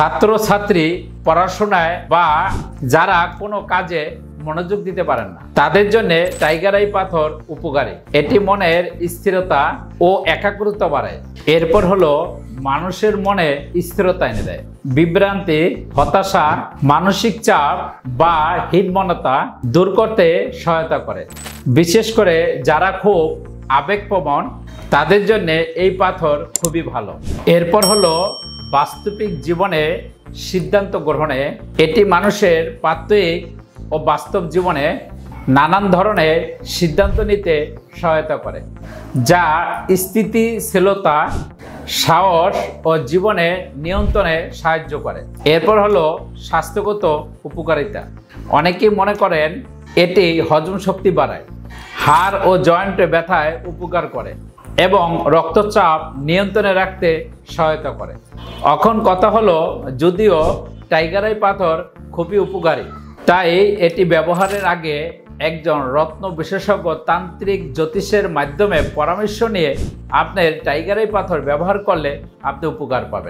ছাত্রছাত্রী পড়াশোনায় বা যারা কোনো কাজে মনোযোগ দিতে পারেন না তাদের জন্য টাইগার আই পাথর উপকারী। এটি মনের স্থিরতা ও একাগ্রতা বাড়ায়। এরপর হলো মানুষের মনে স্থিরতা এনে দেয়। বিভ্রান্তি, হতাশা, মানসিক চাপ বা হীনমন্যতা দূর করতে সহায়তা করে। বিশেষ করে যারা খুব আবেগপ্রবণ তাদের জন্য এই পাথর খুবই ভালো। এরপর হলো বাস্তবিক জীবনে সিদ্ধান্ত গ্রহণে। এটি মানুষের প্রাত্যহিক ও বাস্তব জীবনে নানান ধরনের সিদ্ধান্ত নিতে সহায়তা করে, যা স্থিতিশীলতা, সাহস ও জীবনে নিয়ন্ত্রণে সাহায্য করে। এরপর হলো স্বাস্থ্যগত উপকারিতা। অনেকেই মনে করেন এটি হজম শক্তি বাড়ায়, হাড় ও জয়েন্টে ব্যথায় উপকার করে এবং রক্তচাপ নিয়ন্ত্রণে রাখতে সহায়তা করে। এখন কথা হলো, যদিও টাইগার আই পাথর খুবই উপকারী, তাই এটি ব্যবহারের আগে একজন রত্ন বিশেষজ্ঞ তান্ত্রিক জ্যোতিষের মাধ্যমে পরামর্শ নিয়ে আপনার টাইগার আই পাথর ব্যবহার করলে আপনি উপকার পাবেন।